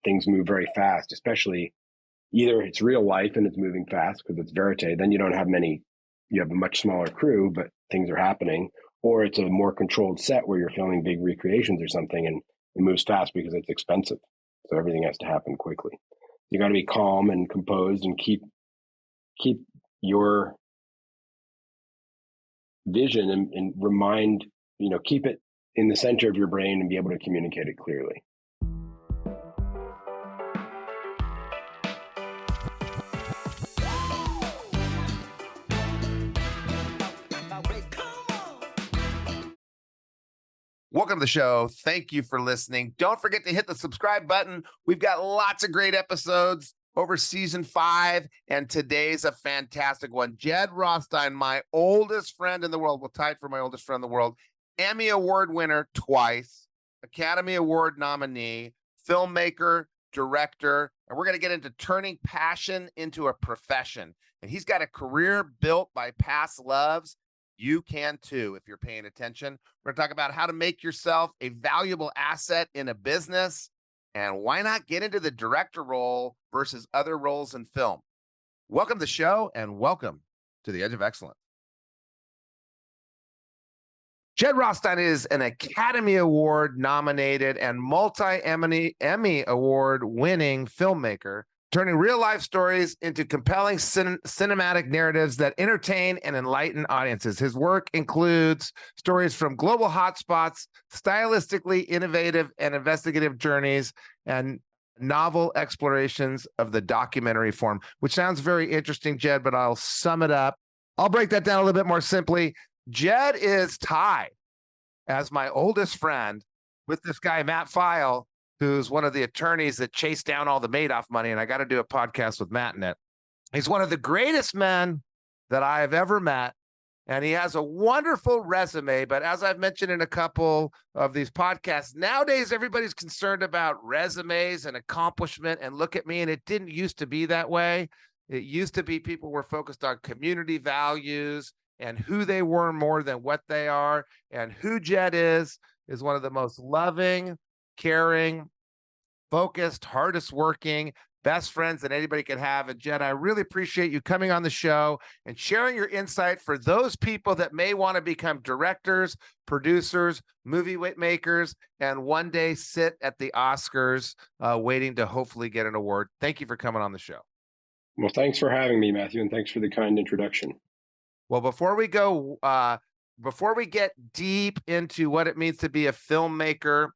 things move very fast, especially either it's real life and it's moving fast because it's verite. Then you don't have you have a much smaller crew, but things are happening. Or it's a more controlled set where you're filming big recreations or something and it moves fast because it's expensive. So everything has to happen quickly. You got to be calm and composed and keep your vision and remind, keep it in the center of your brain and be able to communicate it clearly. Welcome to the show. Thank you for listening. Don't forget to hit the subscribe button. We've got lots of great episodes over season 5, and today's a fantastic one. Jed Rothstein, my oldest friend in the world, tied for my oldest friend in the world, Emmy Award winner twice, Academy Award nominee, filmmaker, director, and we're going to get into turning passion into a profession. And he's got a career built by past loves. You can too, if you're paying attention. We're going to talk about how to make yourself a valuable asset in a business, and why not get into the director role versus other roles in film. Welcome to the show, and welcome to the Edge of Excellence. Jed Rothstein is an Academy Award nominated and multi-Emmy Award winning filmmaker, turning real-life stories into compelling cinematic narratives that entertain and enlighten audiences. His work includes stories from global hotspots, stylistically innovative and investigative journeys, and novel explorations of the documentary form, which sounds very interesting, Jed, but I'll sum it up. I'll break that down a little bit more simply. Jed is tied as my oldest friend with this guy, Matt File, who's one of the attorneys that chased down all the Madoff money, and I got to do a podcast with Matt in it. He's one of the greatest men that I have ever met, and he has a wonderful resume, but as I've mentioned in a couple of these podcasts, nowadays everybody's concerned about resumes and accomplishment, and look at me, and it didn't used to be that way. It used to be people were focused on community values and who they were more than what they are, and who Jed is one of the most loving, caring, focused, hardest working, best friends that anybody could have. And Jed, I really appreciate you coming on the show and sharing your insight for those people that may want to become directors, producers, movie makers, and one day sit at the Oscars waiting to hopefully get an award. Thank you for coming on the show. Well, thanks for having me, Matthew, and thanks for the kind introduction. Well, before we get deep into what it means to be a filmmaker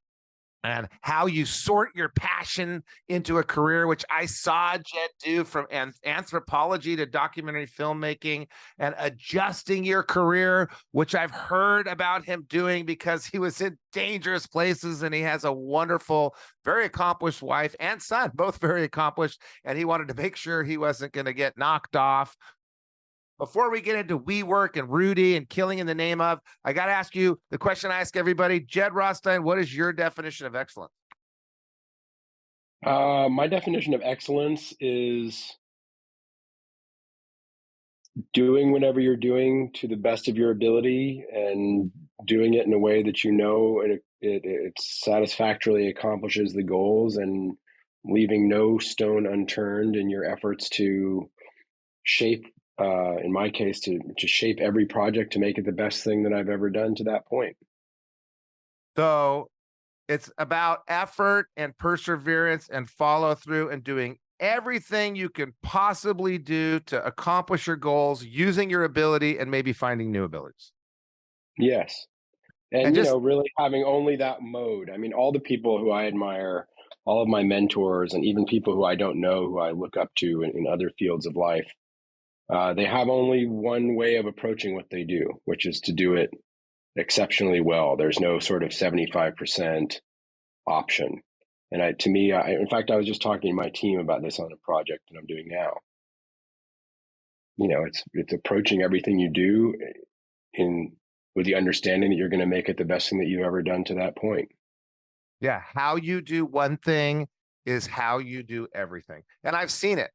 and how you sort your passion into a career, which I saw Jed do from anthropology to documentary filmmaking, and adjusting your career, which I've heard about him doing because he was in dangerous places, and he has a wonderful, very accomplished wife and son, both very accomplished, and he wanted to make sure he wasn't going to get knocked off. Before we get into WeWork and Rudy and Killing in the Name of, I got to ask you the question I ask everybody. Jed Rothstein, what is your definition of excellence? My definition of excellence is doing whatever you're doing to the best of your ability and doing it in a way that it satisfactorily accomplishes the goals, and leaving no stone unturned in your efforts to shape, in my case, to shape every project to make it the best thing that I've ever done to that point. So it's about effort and perseverance and follow through and doing everything you can possibly do to accomplish your goals, using your ability and maybe finding new abilities. Yes. And really having only that mode. I mean, all the people who I admire, all of my mentors, and even people who I don't know, who I look up to in other fields of life, they have only one way of approaching what they do, which is to do it exceptionally well. There's no sort of 75% option. And in fact, I was just talking to my team about this on a project that I'm doing now. It's approaching everything you do with the understanding that you're going to make it the best thing that you've ever done to that point. Yeah. How you do one thing is how you do everything. And I've seen it.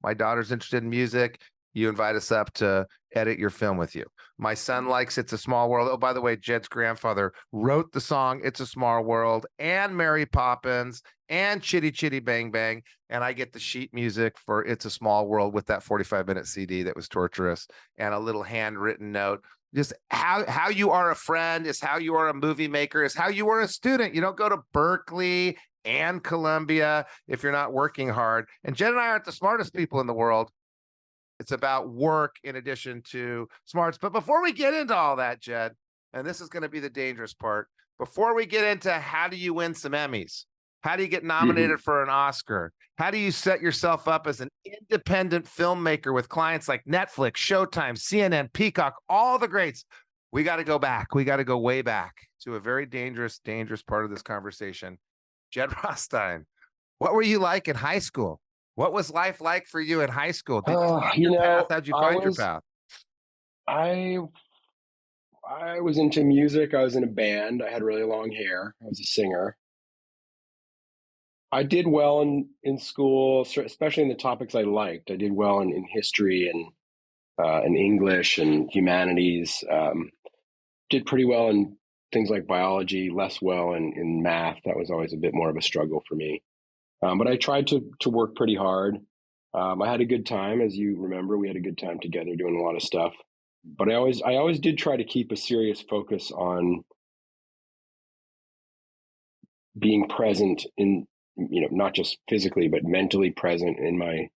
My daughter's interested in music. You invite us up to edit your film with you. My son likes It's a Small World. Oh, by the way, Jed's grandfather wrote the song It's a Small World and Mary Poppins and Chitty Chitty Bang Bang. And I get the sheet music for It's a Small World with that 45-minute CD that was torturous and a little handwritten note. Just how you are a friend is how you are a movie maker, is how you are a student. You don't go to Berkeley and Columbia if you're not working hard. And Jed and I aren't the smartest people in the world. It's about work in addition to smarts. But before we get into all that, Jed, and this is going to be the dangerous part, before we get into how do you win some Emmys, how do you get nominated for an Oscar, how do you set yourself up as an independent filmmaker with clients like Netflix, Showtime, CNN, Peacock, all the greats, we got to go back. We got to go way back to a very dangerous part of this conversation. Jed Rothstein, what were you like in high school? What was life like for you in high school? Did you find your path? How'd you find your path? I was into music. I was in a band. I had really long hair. I was a singer. I did well in school, especially in the topics I liked. I did well in history and English and humanities. Did pretty well in things like biology, less well in math. That was always a bit more of a struggle for me. But I tried to work pretty hard. I had a good time, as you remember. We had a good time together doing a lot of stuff. But I always did try to keep a serious focus on being present in, not just physically, but mentally present in my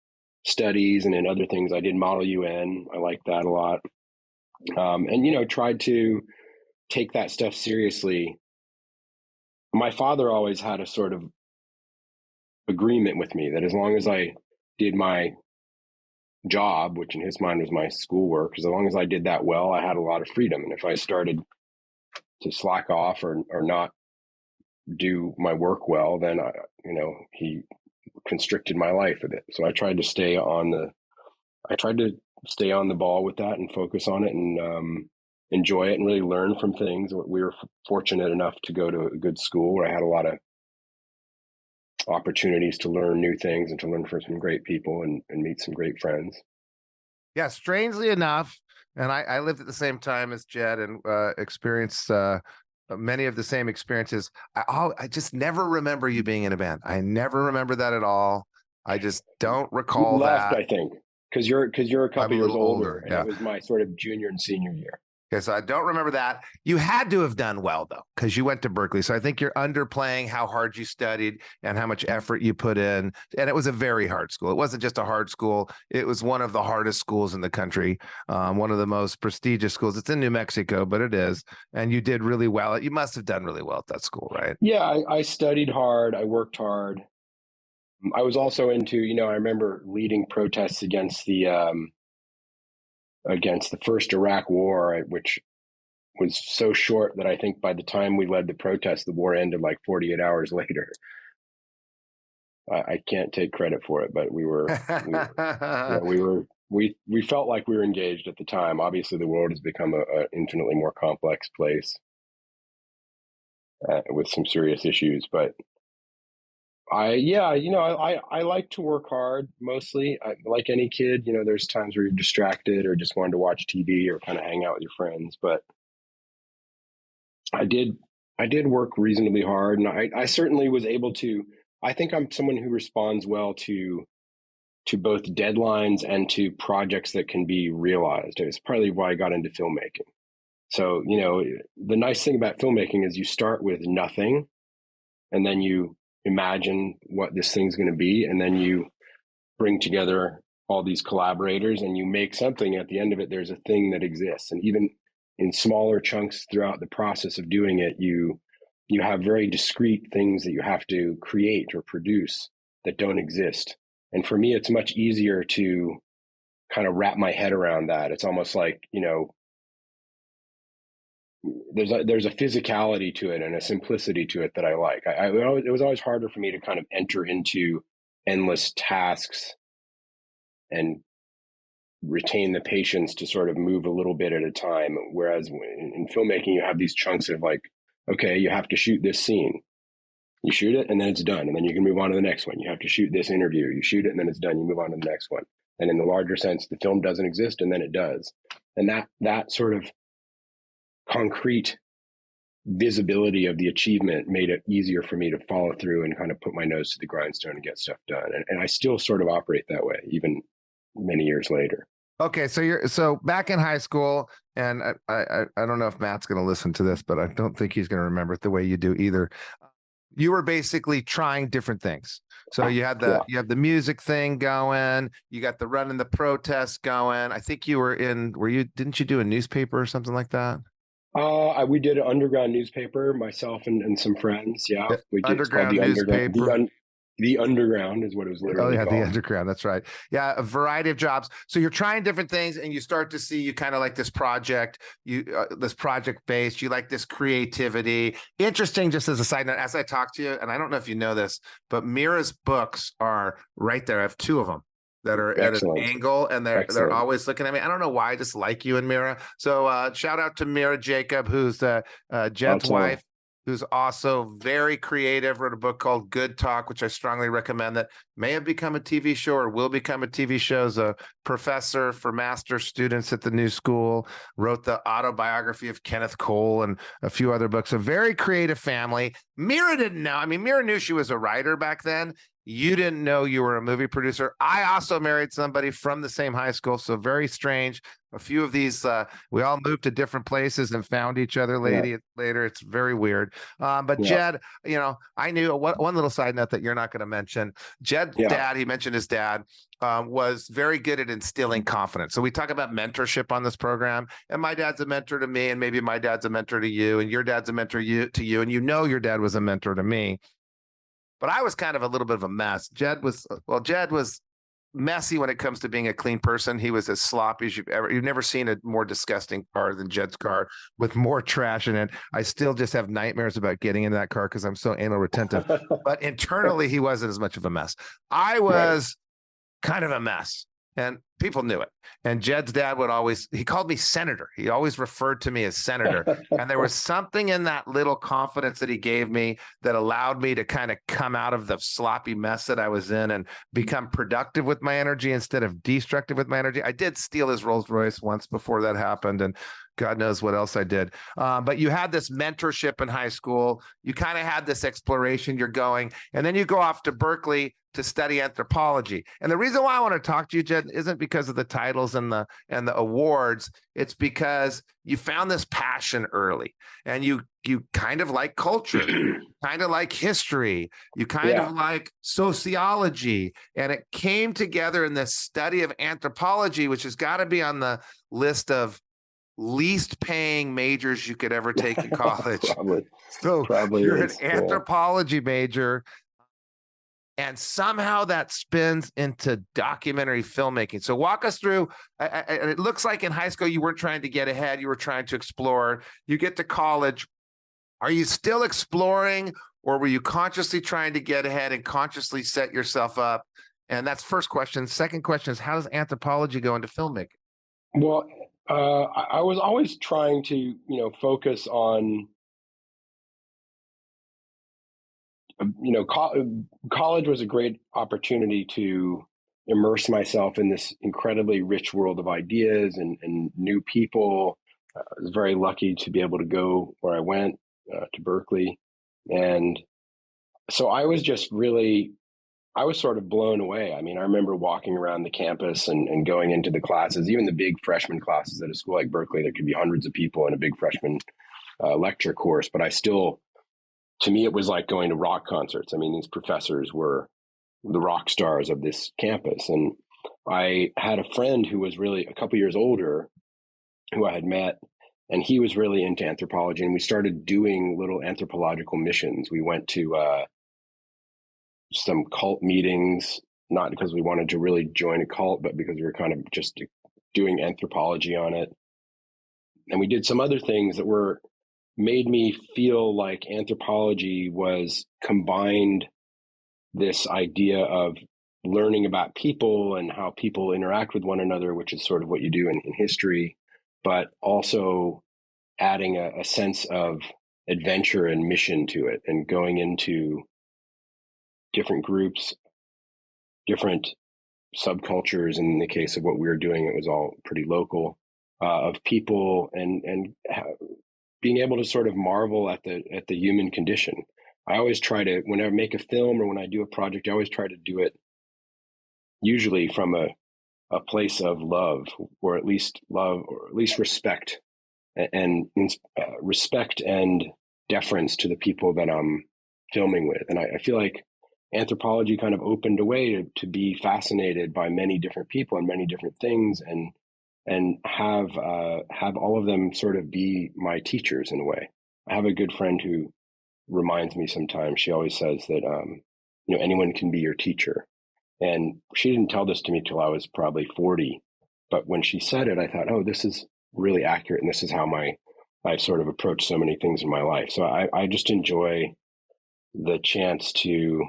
studies and in other things. I did Model UN. I liked that a lot. And tried to take that stuff seriously. My father always had a sort of agreement with me that as long as I did my job, which in his mind was my schoolwork, as long as I did that well, I had a lot of freedom. And if I started to slack off or not do my work well, then he constricted my life a bit. So I tried to stay on the ball with that and focus on it and enjoy it and really learn from things. We were fortunate enough to go to a good school where I had a lot of opportunities to learn new things and to learn from some great people and meet some great friends. Yeah, strangely enough, and I lived at the same time as Jed and experienced many of the same experiences. I just never remember you being in a band. I never remember that at all. I just don't recall you left, that. I think, because you're a couple years older, and yeah. It was my sort of junior and senior year. Okay, so I don't remember that. You had to have done well, though, because you went to Berkeley. So I think you're underplaying how hard you studied and how much effort you put in. And it was a very hard school. It wasn't just a hard school. It was one of the hardest schools in the country, one of the most prestigious schools. It's in New Mexico, but it is. And you did really well. You must have done really well at that school, right? Yeah, I studied hard. I worked hard. I was also into, I remember leading protests against the first Iraq War, which was so short that I think by the time we led the protest, the war ended like 48 hours later. I can't take credit for it, but we felt like we were engaged at the time. Obviously, the world has become an infinitely more complex place with some serious issues. But I like to work hard mostly. Like any kid, there's times where you're distracted or just wanted to watch TV or kind of hang out with your friends. But I did work reasonably hard, and I certainly was able to. I think I'm someone who responds well to both deadlines and to projects that can be realized. It's partly why I got into filmmaking. So, the nice thing about filmmaking is you start with nothing, and then you imagine what this thing's going to be, and then you bring together all these collaborators and you make something. At the end of it, there's a thing that exists. And even in smaller chunks throughout the process of doing it, you have very discrete things that you have to create or produce that don't exist. And for me, it's much easier to kind of wrap my head around that. It's almost like, there's a physicality to it and a simplicity to it that I like. It was always harder for me to kind of enter into endless tasks and retain the patience to sort of move a little bit at a time. Whereas in filmmaking, you have these chunks of like, okay, you have to shoot this scene. You shoot it and then it's done. And then you can move on to the next one. You have to shoot this interview. You shoot it and then it's done. You move on to the next one. And in the larger sense, the film doesn't exist, and then it does. And that sort of concrete visibility of the achievement made it easier for me to follow through and kind of put my nose to the grindstone and get stuff done. And I still sort of operate that way, even many years later. Okay, so back in high school, and I don't know if Matt's going to listen to this, but I don't think he's going to remember it the way you do either. You were basically trying different things. So you had the music thing going, you got the running the protests going. I think you were didn't you do a newspaper or something like that? We did an underground newspaper, myself and some friends. Yeah, we did. It's called Underground the Underground. newspaper. The Underground is what it was Oh literally yeah, called. the underground. That's right. Yeah, a variety of jobs. So you're trying different things, and you start to see you kind of like this project. This project based. You like this creativity. Interesting. Just as a side note, as I talk to you, and I don't know if you know this, but Mira's books are right there. I have two of them that are Excellent. at an angle, and they're always looking at me. I don't know why I just like you and Mira. So shout out to Mira Jacob, who's Jed's wife, who's also very creative, wrote a book called Good Talk, which I strongly recommend, that may have become a TV show or will become a TV show. As a professor for master's students at the New School, wrote the autobiography of Kenneth Cole and a few other books. A very creative family. Mira didn't know. I mean, Mira knew she was a writer back then. You didn't know you were a movie producer. I also married somebody from the same high school, so very strange. A few of these, we all moved to different places and found each other later. It's very weird. But Jed, I knew one little side note that you're not going to mention. Jed's dad, he mentioned his dad, was very good at instilling confidence. So we talk about mentorship on this program, and my dad's a mentor to me, and maybe my dad's a mentor to you, and your dad's a mentor to you, and your dad was a mentor to me. But I was kind of a little bit of a mess. Jed was messy when it comes to being a clean person. He was as sloppy as you've never seen a more disgusting car than Jed's car, with more trash in it. I still just have nightmares about getting into that car because I'm so anal retentive. But internally, he wasn't as much of a mess. I was kind of a mess, and people knew it. And Jed's dad he called me Senator. He always referred to me as Senator. And there was something in that little confidence that he gave me that allowed me to kind of come out of the sloppy mess that I was in and become productive with my energy instead of destructive with my energy. I did steal his Rolls Royce once before that happened, and God knows what else I did. But you had this mentorship in high school. You kind of had this exploration. You're going, and then you go off to Berkeley to study anthropology. And the reason why I want to talk to you, Jed, isn't because of the titles and the awards. It's because you found this passion early, and you kind of like culture, kind of like history, you kind of like sociology, and it came together in this study of anthropology, which has got to be on the list of least paying majors you could ever take in college. Probably you're an anthropology major, and somehow that spins into documentary filmmaking. So walk us through. It looks like in high school you weren't trying to get ahead, you were trying to explore. You get to college. Are you still exploring, or were you consciously trying to get ahead and consciously set yourself up? And that's first question. Second question is, how does anthropology go into filmmaking? Well, I was always trying to, focus on, college was a great opportunity to immerse myself in this incredibly rich world of ideas and new people. I was very lucky to be able to go where I went, to Berkeley. And so I was sort of blown away. I mean, I remember walking around the campus and going into the classes, even the big freshman classes at a school like Berkeley. There could be hundreds of people in a big freshman lecture course, but to me, it was like going to rock concerts. I mean, these professors were the rock stars of this campus. And I had a friend who was really a couple years older, who I had met, and he was really into anthropology. And we started doing little anthropological missions. We went to some cult meetings, not because we wanted to really join a cult, but because we were kind of just doing anthropology on it. And we did some other things that made me feel like anthropology was combined this idea of learning about people and how people interact with one another, which is sort of what you do in history, but also adding a sense of adventure and mission to it, and going into different groups, different subcultures. In the case of what we were doing, it was all pretty local, of people, and being able to sort of marvel at the human condition. I always try to, when I make a film or when I do a project, I always try to do it usually from a place of love, or at least love, or at least respect, and respect and deference to the people that I'm filming with. And I feel like Anthropology kind of opened a way to be fascinated by many different people and many different things, and have all of them sort of be my teachers in a way. I have a good friend who reminds me sometimes. She always says that anyone can be your teacher, and she didn't tell this to me till I was probably 40. But when she said it, I thought, oh, this is really accurate, and this is how I've sort of approached so many things in my life. So I just enjoy the chance to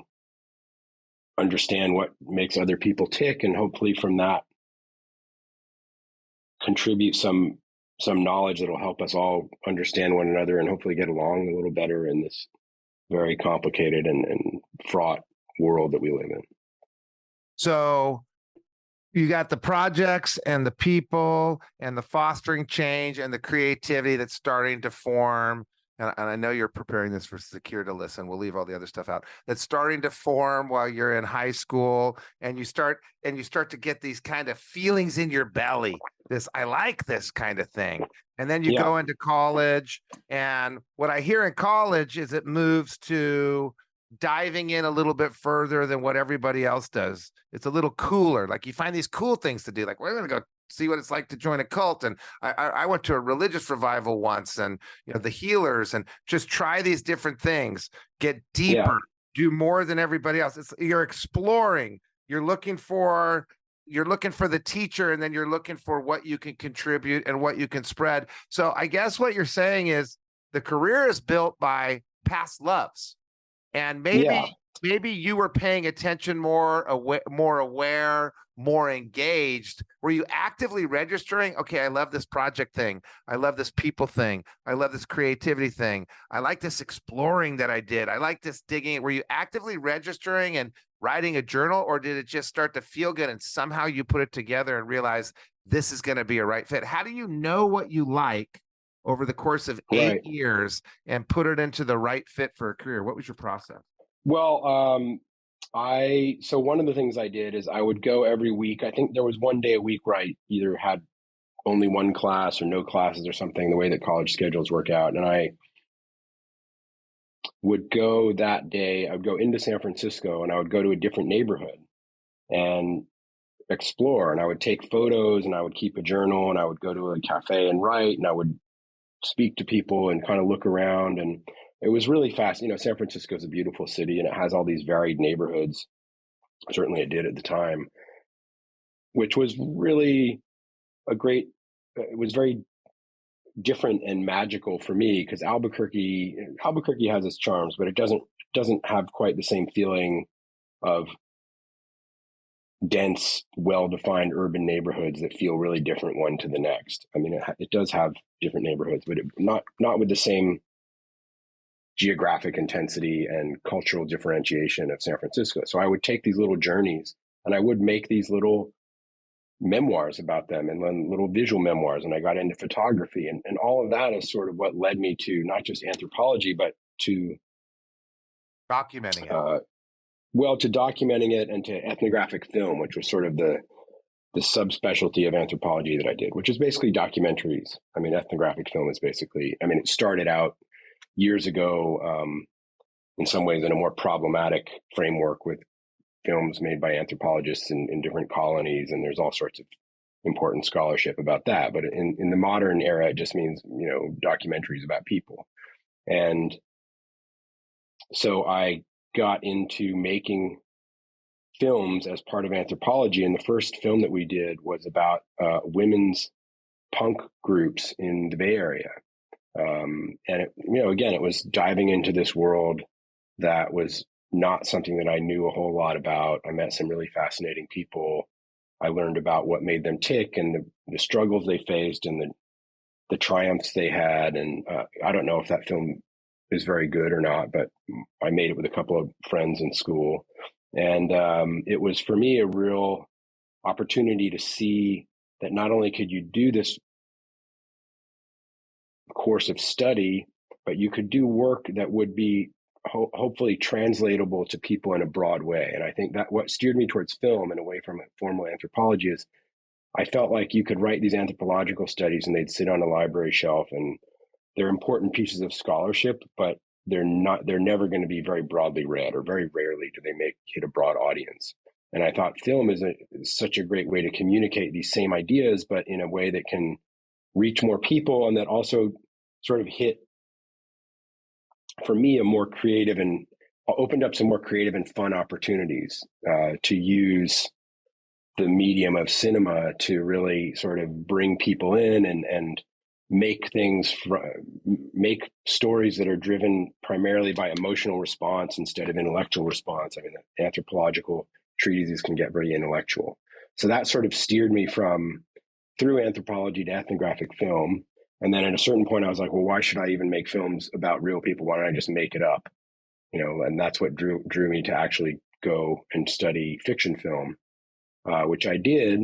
understand what makes other people tick, and hopefully from that contribute some knowledge that will help us all understand one another and hopefully get along a little better in this very complicated and fraught world that we live in. So you got the projects and the people and the fostering change and the creativity that's starting to form. And I know you're preparing this for Secure to listen. We'll leave all the other stuff out. That's starting to form while you're in high school, and you start to get these kind of feelings in your belly. I like this kind of thing. And then you go into college, and what I hear in college is it moves to diving in a little bit further than what everybody else does. It's a little cooler. Like you find these cool things to do. Like we're going to go see what it's like to join a cult. And I went to a religious revival once, and the healers, and just try these different things, get deeper, do more than everybody else. You're exploring, you're looking for the teacher, and then you're looking for what you can contribute and what you can spread. So I guess what you're saying is the career is built by past loves. And maybe you were paying attention more aware, more engaged. Were you actively registering? Okay, I love this project thing. I love this people thing. I love this creativity thing. I like this exploring that I did. I like this digging. Were you actively registering and writing a journal, or did it just start to feel good and somehow you put it together and realize this is going to be a right fit? How do you know what you like over the course of 8 years and put it into the right fit for a career? What was your process? Well, so one of the things I did is I would go every week. I think there was one day a week where I either had only one class or no classes or something, the way that college schedules work out. And I would go that day, I would go into San Francisco, and I would go to a different neighborhood and explore. And I would take photos, and I would keep a journal, and I would go to a cafe and write, and I would speak to people and kind of look around. And it was really fast. San Francisco is a beautiful city, and it has all these varied neighborhoods. Certainly it did at the time, which was really it was very different and magical for me, because Albuquerque has its charms, but it doesn't have quite the same feeling of dense, well-defined urban neighborhoods that feel really different one to the next. I mean, it does have different neighborhoods, but not with the same geographic intensity and cultural differentiation of San Francisco. So I would take these little journeys, and I would make these little memoirs about them, and then little visual memoirs. And I got into photography, and all of that is sort of what led me to not just Anthropology, but to documenting it. To documenting it, and to ethnographic film, which was sort of the subspecialty of Anthropology that I did, which is basically documentaries. I mean, ethnographic film is basically, it started out years ago, in some ways in a more problematic framework, with films made by anthropologists in different colonies, and there's all sorts of important scholarship about that. But in the modern era, it just means, documentaries about people. And so I got into making films as part of Anthropology, and the first film that we did was about women's punk groups in the Bay Area. And it was diving into this world that was not something that I knew a whole lot about. I met some really fascinating people. I learned about what made them tick, and the struggles they faced, and the triumphs they had. And I don't know if that film is very good or not, but I made it with a couple of friends in school. And it was, for me, a real opportunity to see that not only could you do this course of study, but you could do work that would be hopefully translatable to people in a broad way. And I think that what steered me towards film and away from formal anthropology is I felt like you could write these anthropological studies and they'd sit on a library shelf, and they're important pieces of scholarship, but they're never going to be very broadly read, or very rarely do they hit a broad audience. And I thought film is such a great way to communicate these same ideas, but in a way that can reach more people, and that also sort of hit, for me, a more creative and opened up some more creative and fun opportunities to use the medium of cinema to really sort of bring people in and make make stories that are driven primarily by emotional response instead of intellectual response. I mean, anthropological treatises can get very intellectual. So that sort of steered me through anthropology to ethnographic film. And then at a certain point, I was like, well, why should I even make films about real people? Why don't I just make it up? And that's what drew me to actually go and study fiction film, which I did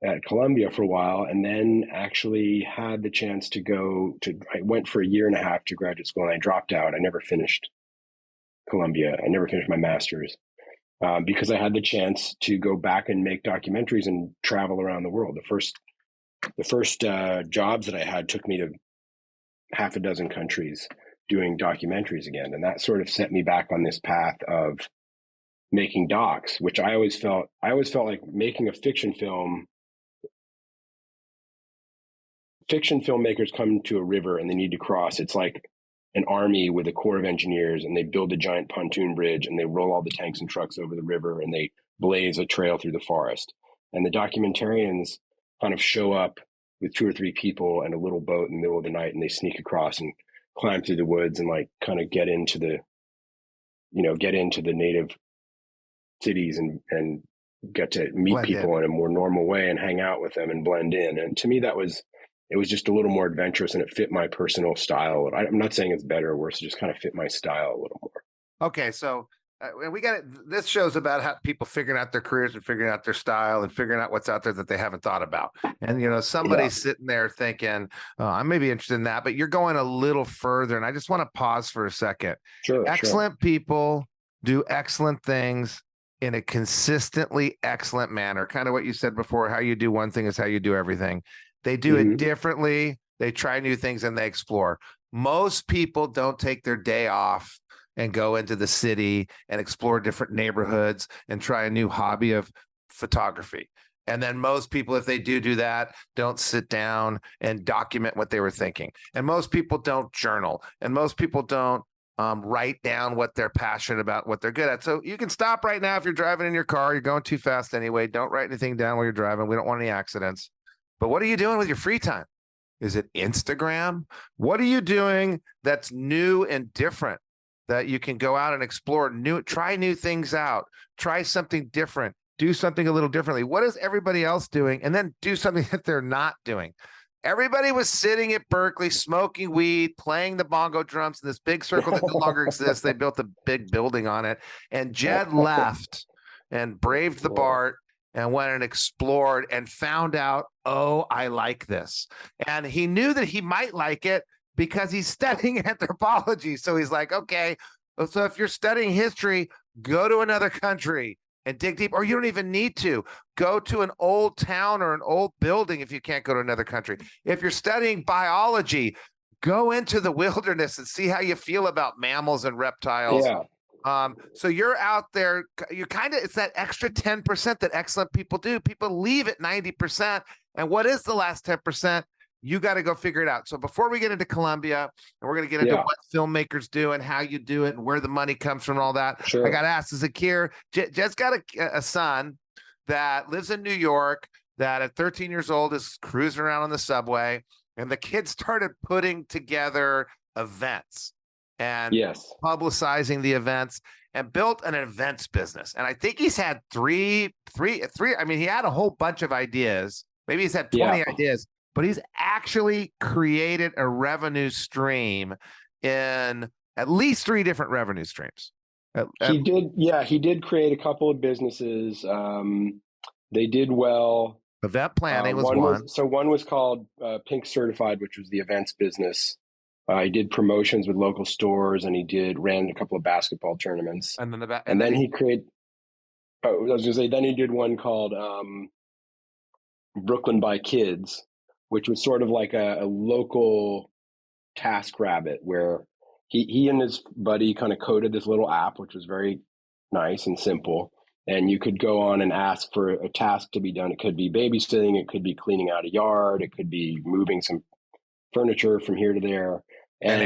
at Columbia for a while, and then actually had the chance I went for a year and a half to graduate school, and I dropped out. I never finished Columbia. I never finished my master's because I had the chance to go back and make documentaries and travel around the world. The first jobs that I had took me to half a dozen countries doing documentaries again. And that sort of set me back on this path of making docs, which I always felt like making a fiction film. Fiction filmmakers come to a river and they need to cross. It's like an army with a corps of engineers, and they build a giant pontoon bridge and they roll all the tanks and trucks over the river and they blaze a trail through the forest. And the documentarians kind of show up with 2 or 3 people and a little boat in the middle of the night, and they sneak across and climb through the woods and like kind of get into the native cities and get to meet people in a more normal way and hang out with them and blend in. And to me, it was just a little more adventurous, and it fit my personal style. I'm not saying it's better or worse; it just kind of fit my style a little more. Okay, so we got it. This show's about how people figuring out their careers and figuring out their style and figuring out what's out there that they haven't thought about. And somebody's sitting there thinking, "Oh, I may be interested in that," but you're going a little further. And I just want to pause for a second. Sure. Excellent people do excellent things in a consistently excellent manner. Kind of what you said before: how you do one thing is how you do everything. They do it differently. They try new things and they explore. Most people don't take their day off and go into the city and explore different neighborhoods and try a new hobby of photography. And then most people, if they do that, don't sit down and document what they were thinking. And most people don't journal. And most people don't write down what they're passionate about, what they're good at. So you can stop right now if you're driving in your car. You're going too fast anyway. Don't write anything down while you're driving. We don't want any accidents. But what are you doing with your free time? Is it Instagram? What are you doing that's new and different that you can go out and explore try new things out, try something different, do something a little differently? What is everybody else doing? And then do something that they're not doing. Everybody was sitting at Berkeley, smoking weed, playing the bongo drums in this big circle that no longer exists. They built a big building on it. And Jed left and braved the BART and went and explored and found out, oh, I like this. And he knew that he might like it because he's studying anthropology. So he's like, okay, so if you're studying history, go to another country and dig deep, or you don't even need to. Go to an old town or an old building if you can't go to another country. If you're studying biology, go into the wilderness and see how you feel about mammals and reptiles. Yeah. So you're out there, it's that extra 10% that excellent people do. People leave at 90%. And what is the last 10%? You got to go figure it out. So before we get into Columbia, and we're going to get into what filmmakers do and how you do it and where the money comes from and all that. Sure. I got to ask, Zakir, Jed's got a son that lives in New York that at 13 years old is cruising around on the subway. And the kid started putting together events and publicizing the events and built an events business. And I think he's had three. I mean, he had a whole bunch of ideas. Maybe he's had 20 ideas, but he's actually created a revenue stream in at least 3 different revenue streams. He did create a couple of businesses. They did well. Event planning was one. One was called Pink Certified, which was the events business. He did promotions with local stores, and he ran a couple of basketball tournaments. And then and then he created. Oh, I was going to say. Then he did one called Brooklyn by Kids, which was sort of like a local TaskRabbit, where he and his buddy kind of coded this little app, which was very nice and simple. And you could go on and ask for a task to be done. It could be babysitting, it could be cleaning out a yard, it could be moving some furniture from here to there. And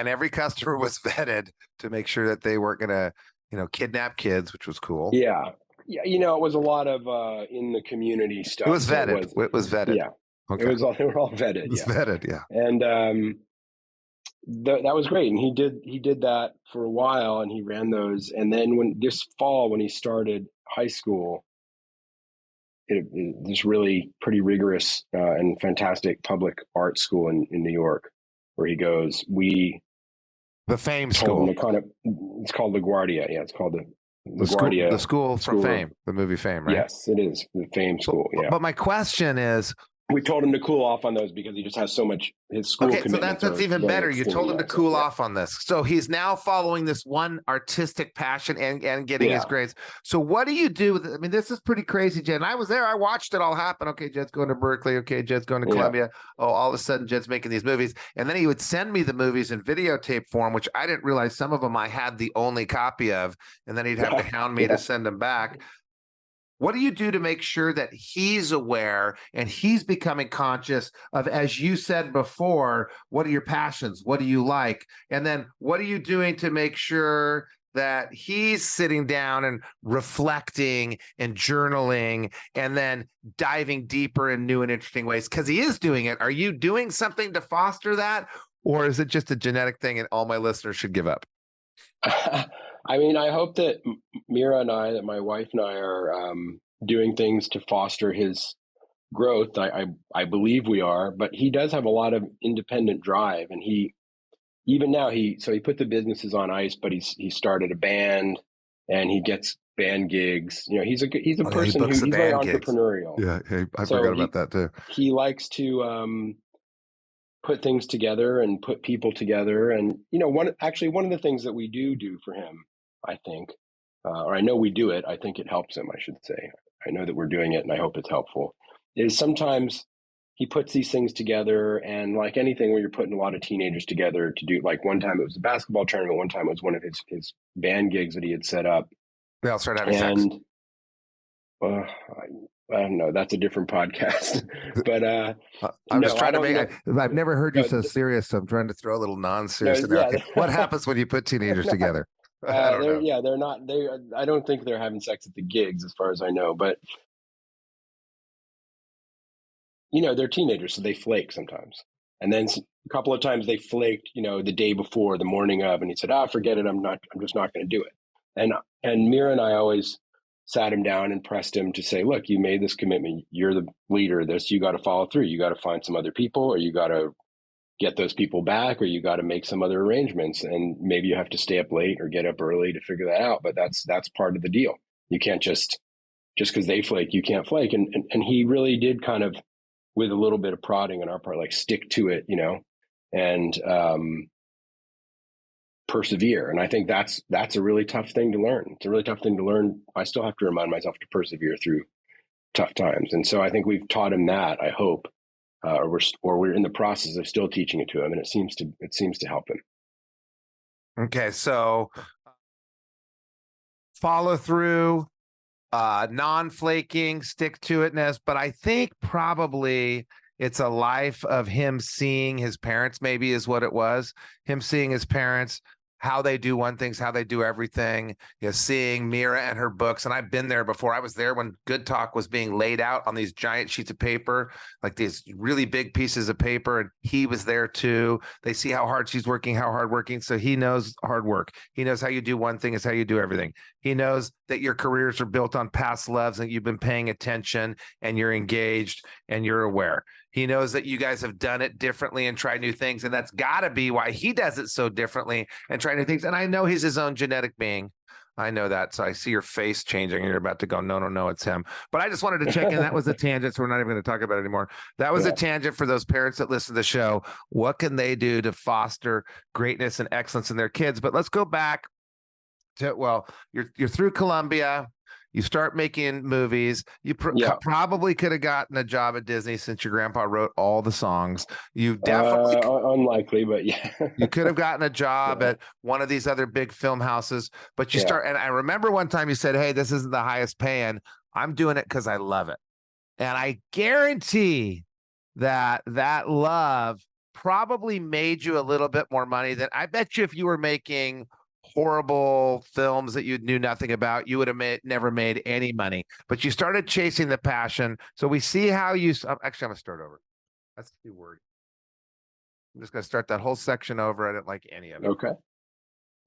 every customer was vetted to make sure that they weren't going to, kidnap kids, which was cool. Yeah. Yeah, it was a lot of in the community stuff. It was vetted. It was vetted. Yeah. Okay. They were all vetted. It was vetted, yeah. And that was great. And he did that for a while, and he ran those. And then this fall, when he started high school, this really pretty rigorous and fantastic public art school in New York, where he goes, the Fame School. It's called LaGuardia. Yeah, it's called the school from Fame, the movie Fame, right? Yes, it is the Fame School. Yeah. But my question is, we told him to cool off on those because he just has so much his school commitments. So that's even better. You told him to cool off on this. So he's now following this one artistic passion and getting his grades. So what do you do with it? I mean, this is pretty crazy, Jed. And I was there. I watched it all happen. Okay, Jed's going to Berkeley. Okay, Jed's going to Columbia. Oh, all of a sudden, Jed's making these movies. And then he would send me the movies in videotape form, which I didn't realize some of them I had the only copy of. And then he'd have to hound me to send them back. What do you do to make sure that he's aware and he's becoming conscious of, as you said before, what are your passions? What do you like? And then what are you doing to make sure that he's sitting down and reflecting and journaling and then diving deeper in new and interesting ways? Because he is doing it. Are you doing something to foster that? Or is it just a genetic thing and all my listeners should give up? I mean, I hope that that my wife and I are doing things to foster his growth. I believe we are, but he does have a lot of independent drive, and he put the businesses on ice, but he started a band, and he gets band gigs. He's a person who's very entrepreneurial. Yeah, I forgot about that too. He likes to put things together and put people together, and one of the things that we do for him, I think, or I know we do it, I think it helps him, I should say. I know that we're doing it, and I hope it's helpful, is sometimes he puts these things together, and like anything where you're putting a lot of teenagers together to do, like one time it was a basketball tournament, one time it was one of his band gigs that he had set up. They all started having sex. I don't know. That's a different podcast. But I'm just trying to make. I've never heard you so serious, so I'm trying to throw a little non-serious in there. Okay. What happens when you put teenagers together? They're not. I don't think they're having sex at the gigs, as far as I know. But they're teenagers, so they flake sometimes. And then a couple of times they flaked, the day before, the morning of, and he said, forget it. I'm just not going to do it. And Mira and I always sat him down and pressed him to say, look, you made this commitment. You're the leader of this. You got to follow through. You got to find some other people, or you got to get those people back, or you got to make some other arrangements. And maybe you have to stay up late or get up early to figure that out. But that's part of the deal. You can't just because they flake, you can't flake. And he really did kind of, with a little bit of prodding on our part, like stick to it, and persevere. And I think that's a really tough thing to learn. It's a really tough thing to learn. I still have to remind myself to persevere through tough times. And so I think we've taught him that, I hope, or we're in the process of still teaching it to him. And it seems to help him. Okay. So follow through, non-flaking, stick to itness. But I think probably it's a life of him seeing his parents, maybe, is what it was. Him seeing his parents, how they do one things, how they do everything, seeing Mira and her books. And I've been there before. I was there when Good Talk was being laid out on these giant sheets of paper, like these really big pieces of paper. And he was there too. They see how hard she's working, how hard working. So he knows hard work. He knows how you do one thing is how you do everything. He knows that your careers are built on past loves and you've been paying attention and you're engaged and you're aware. He knows that you guys have done it differently and tried new things. And that's got to be why he does it so differently and try new things. And I know he's his own genetic being. I know that. So I see your face changing and you're about to go, no, no, no, it's him. But I just wanted to check in. That was a tangent. So we're not even going to talk about it anymore. That was a tangent for those parents that listen to the show. What can they do to foster greatness and excellence in their kids? But let's go back to, well, you're through Columbia. You start making movies. You probably could have gotten a job at Disney since your grandpa wrote all the songs. You definitely unlikely, but yeah, you could have gotten a job at one of these other big film houses. But you start, and I remember one time you said, "Hey, this isn't the highest paying. I'm doing it because I love it." And I guarantee that love probably made you a little bit more money than I bet you if you were making horrible films that you knew nothing about, you would have never made any money. But you started chasing the passion. So we see how you actually, I'm going to start over. That's too wordy. I'm just going to start that whole section over. I didn't like any of it. Okay.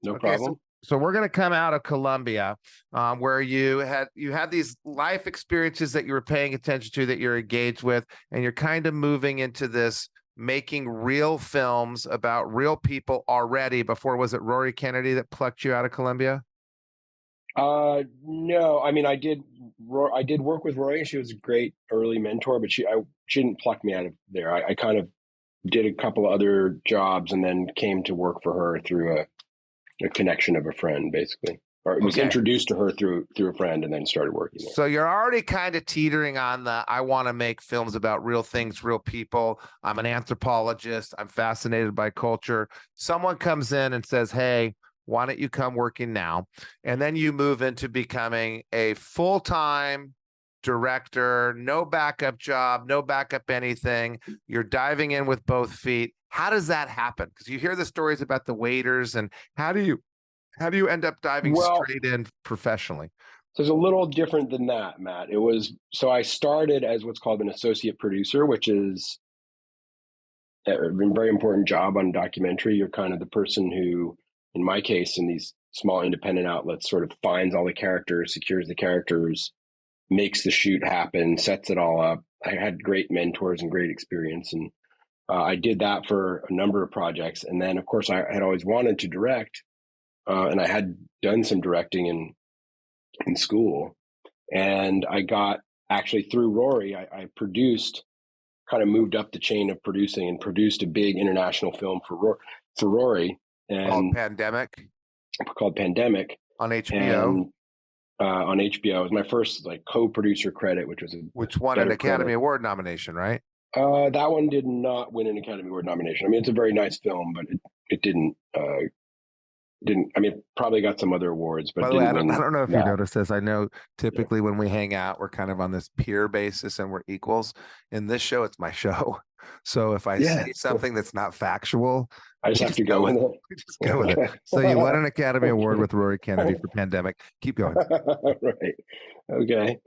No problem. So we're going to come out of Columbia, where you had these life experiences that you were paying attention to, that you're engaged with, and you're kind of moving into this making real films about real people already. Before, was it Rory Kennedy that plucked you out of Columbia? No, I mean, I did work with Rory. She was a great early mentor, but she didn't pluck me out of there. I kind of did a couple of other jobs and then came to work for her through a connection of a friend, basically. Or it was introduced to her through a friend and then started working there. So you're already kind of teetering on the, I want to make films about real things, real people. I'm an anthropologist. I'm fascinated by culture. Someone comes in and says, hey, why don't you come working now? And then you move into becoming a full-time director, no backup job, no backup anything. You're diving in with both feet. How does that happen? Because you hear the stories about the waiters, and how do you end up diving straight in professionally? So it's a little different than that, Matt. So I started as what's called an associate producer, which is a very important job on a documentary. You're kind of the person who, in my case, in these small independent outlets, sort of finds all the characters, secures the characters, makes the shoot happen, sets it all up. I had great mentors and great experience, and I did that for a number of projects. And then, of course, I had always wanted to direct, and I had done some directing in school. And I got, actually through Rory, I produced, kind of moved up the chain of producing and produced a big international film for Rory. And called Pandemic. On HBO. And, on HBO. It was my first co-producer credit, which won an Academy Award nomination, right? That one did not win an Academy Award nomination. I mean, it's a very nice film, but it didn't. I mean, it probably got some other awards, but by the way, I don't know if you noticed this. I know typically when we hang out, we're kind of on this peer basis and we're equals. In this show, it's my show. So if I say something that's not factual, I just have to go with it. Just go with it. So you won an Academy Award with Rory Kennedy for Pandemic. Keep going. Right. Okay.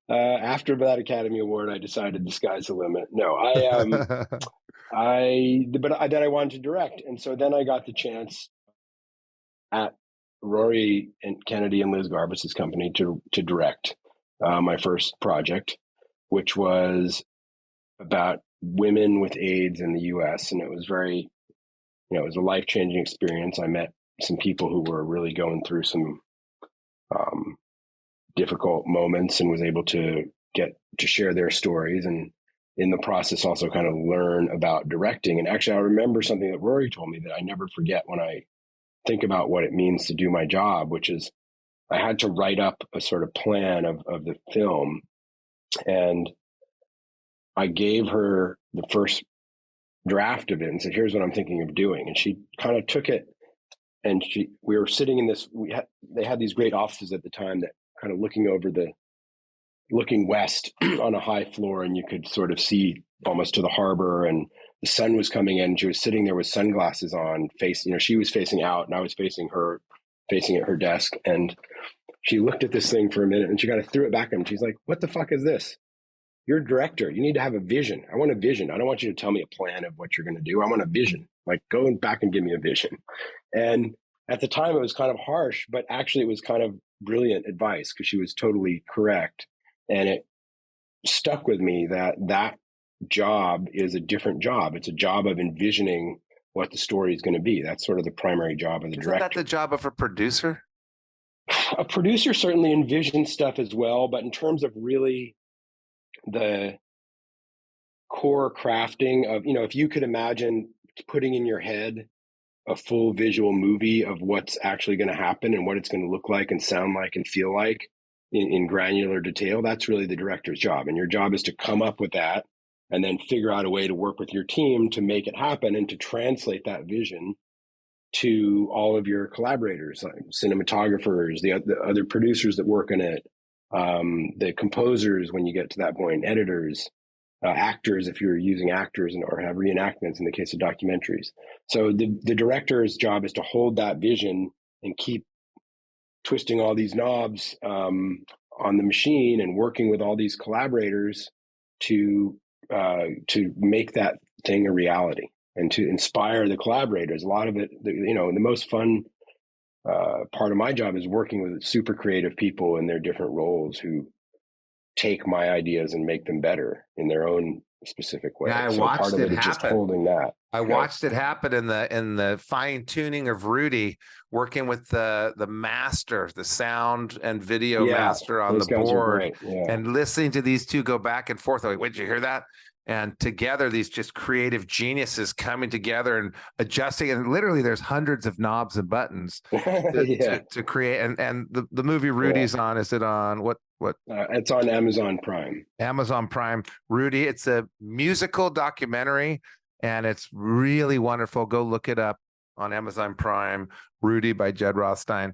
After that Academy Award, I decided the sky's the limit. No, then I wanted to direct. And so then I got the chance at Rory and Kennedy and Liz Garbus's company to direct my first project, which was about women with AIDS in the U.S. And it was very, it was a life-changing experience. I met some people who were really going through some difficult moments and was able to get to share their stories, and in the process also kind of learn about directing. And actually, I remember something that Rory told me that I never forget when I think about what it means to do my job, which is I had to write up a sort of plan of the film, and I gave her the first draft of it and said, here's what I'm thinking of doing. And she kind of took it, and we were sitting in this, they had these great offices at the time that kind of looking west on a high floor, and you could sort of see almost to the harbor, and the sun was coming in. She was sitting there with sunglasses on, she was facing out and I was facing her, facing at her desk. And she looked at this thing for a minute and she kind of threw it back at me. She's like, what the fuck is this? You're a director. You need to have a vision. I want a vision. I don't want you to tell me a plan of what you're going to do. I want a vision. Like, go back and give me a vision. And at the time it was kind of harsh, but actually it was kind of brilliant advice because she was totally correct. And it stuck with me that job is a different job. It's a job of envisioning what the story is going to be. That's sort of the primary job of the director. Isn't that the job of a producer? A producer certainly envisions stuff as well, but in terms of really the core crafting of, if you could imagine putting in your head a full visual movie of what's actually going to happen and what it's going to look like and sound like and feel like in granular detail, that's really the director's job. And your job is to come up with that and then figure out a way to work with your team to make it happen and to translate that vision to all of your collaborators, like cinematographers, the other producers that work on it, the composers when you get to that point, editors, actors if you're using actors or have reenactments in the case of documentaries. So the director's job is to hold that vision and keep twisting all these knobs on the machine and working with all these collaborators to make that thing a reality and to inspire the collaborators. A lot of it, the most fun part of my job is working with super creative people in their different roles who take my ideas and make them better in their own specific way. Yeah, I So part watched of it it is just happen. holding that. I watched it happen in the fine tuning of Rudy, working with the master, the sound and video master on the those guys are board, great. Yeah. and listening to these two go back and forth. Like, wait, did you hear that? And together, these just creative geniuses coming together and adjusting. And literally, there's hundreds of knobs and buttons to create. And the movie Rudy's on, is it on what? It's on Amazon Prime. Amazon Prime. Rudy, it's a musical documentary, and it's really wonderful. Go look it up on Amazon Prime. Rudy by Jed Rothstein.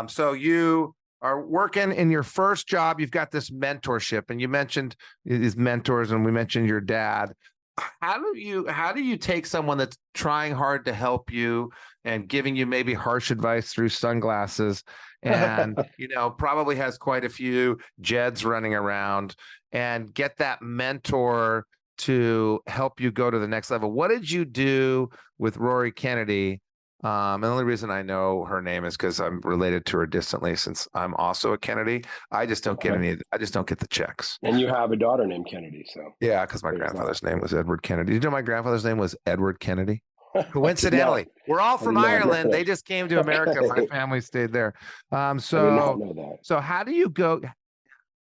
So you are working in your first job. You've got this mentorship, and you mentioned these mentors, and we mentioned your dad. How do you take someone that's trying hard to help you and giving you maybe harsh advice through sunglasses, and probably has quite a few Jeds running around, and get that mentor to help you go to the next level? What did you do with Rory Kennedy? And the only reason I know her name is because I'm related to her distantly, since I'm also a Kennedy. I just don't get I just don't get the checks. And you have a daughter named Kennedy, so yeah, because my grandfather's name was Edward Kennedy. Did you know my grandfather's name was Edward Kennedy? Coincidentally, we're all from Ireland. They just came to America. My family stayed there. I did not know that. So how do you go?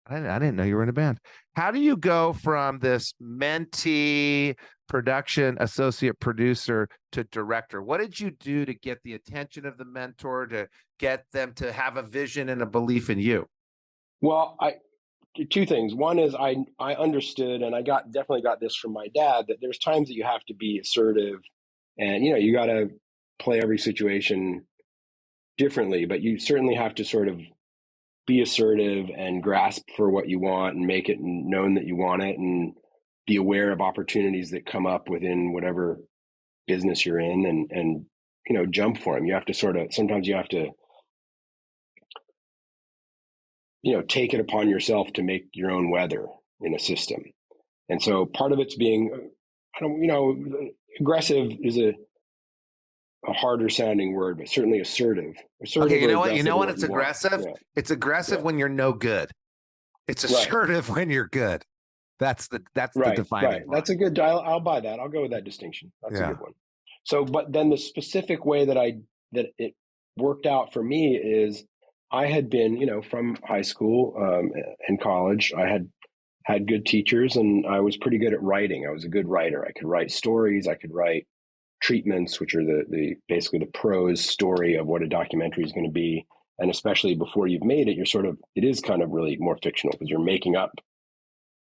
I didn't know you were in a band. How do you go from this mentee, production associate producer, to director? What did you do to get the attention of the mentor, to get them to have a vision and a belief in you? Well, two things. One is I understood, and I definitely got this from my dad, that there's times that you have to be assertive, and you got to play every situation differently, but you certainly have to sort of be assertive and grasp for what you want and make it known that you want it, and be aware of opportunities that come up within whatever business you're in, and jump for them. You have to sometimes you have to take it upon yourself to make your own weather in a system. And so part of it's being, aggressive is a harder sounding word, but certainly assertive. Okay, you know what? You know when it's aggressive? Yeah. It's aggressive when you're no good. It's assertive when you're good. That's the defining line. That's a good. I'll buy that. I'll go with that distinction. That's a good one. So, but then the specific way that it worked out for me is I had been, from high school and college, I had good teachers, and I was pretty good at writing. I was a good writer. I could write stories. I could write treatments, which are basically the prose story of what a documentary is going to be. And especially before you've made it, it is kind of really more fictional, because you're making up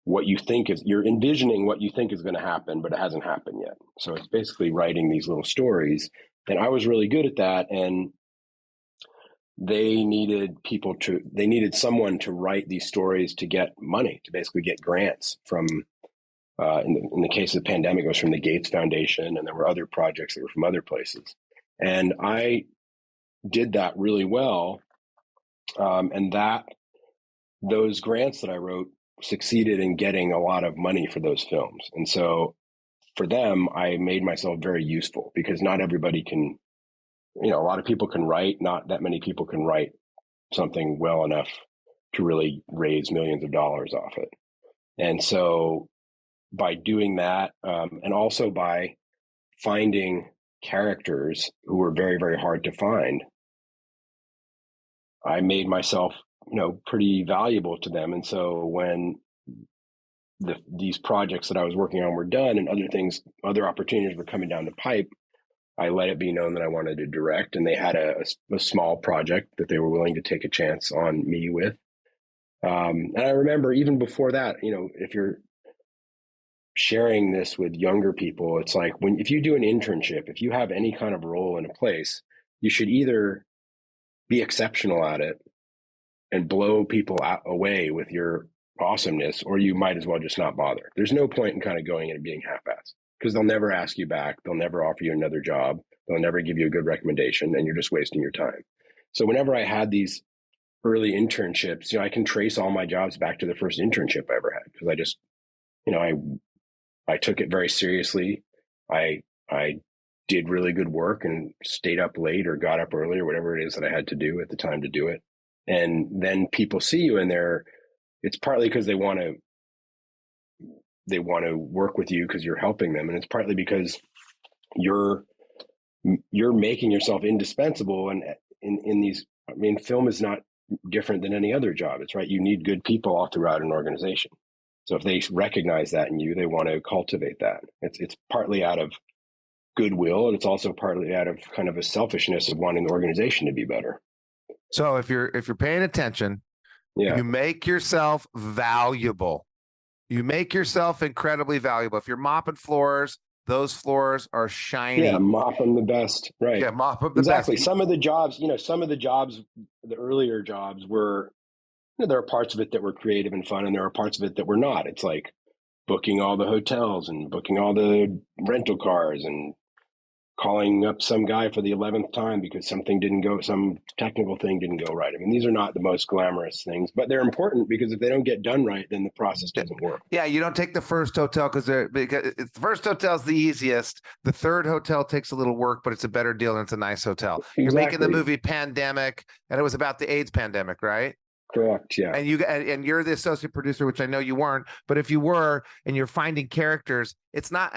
you're envisioning what you think is going to happen, but it hasn't happened yet. So it's basically writing these little stories. And I was really good at that. And they needed someone to write these stories to get money, to basically get grants from, in the case of the pandemic, it was from the Gates Foundation, and there were other projects that were from other places. And I did that really well. And those grants that I wrote succeeded in getting a lot of money for those films. And so for them, I made myself very useful, because not everybody can, a lot of people can write, not that many people can write something well enough to really raise millions of dollars off it. And so by doing that, and also by finding characters who were very, very hard to find, I made myself, pretty valuable to them. And so when these projects that I was working on were done and other opportunities were coming down the pipe, I let it be known that I wanted to direct, and they had a small project that they were willing to take a chance on me with. And I remember even before that, if you're sharing this with younger people, it's like if you do an internship, if you have any kind of role in a place, you should either be exceptional at it and blow people away with your awesomeness, or you might as well just not bother. There's no point in kind of going in and being half-assed, because they'll never ask you back. They'll never offer you another job. They'll never give you a good recommendation, and you're just wasting your time. So whenever I had these early internships, I can trace all my jobs back to the first internship I ever had, because I just, I took it very seriously. I did really good work and stayed up late or got up early or whatever it is that I had to do at the time to do it. And then people see you in there. It's partly because they want to work with you because you're helping them, and it's partly because you're making yourself indispensable. And in these, film is not different than any other job. It's right. You need good people all throughout an organization. So if they recognize that in you, they want to cultivate that. It's partly out of goodwill, and it's also partly out of kind of a selfishness of wanting the organization to be better. So if you're paying attention, you make yourself valuable. You make yourself incredibly valuable. If you're mopping floors, those floors are shiny. Yeah, mop them the best. Right. Yeah, mop them the exactly. best. Some of the jobs, the earlier jobs were, there are parts of it that were creative and fun, and there are parts of it that were not. It's like booking all the hotels and booking all the rental cars and calling up some guy for the 11th time because some technical thing didn't go right. These are not the most glamorous things, but they're important, because if they don't get done right, then the process doesn't work. Yeah, you don't take the first hotel because the first hotel is the easiest. The third hotel takes a little work, but it's a better deal and it's a nice hotel. Exactly. You're making the movie Pandemic, and it was about the AIDS pandemic, right? Correct. Yeah. And you're the associate producer, which I know you weren't, but if you were, and you're finding characters, it's not,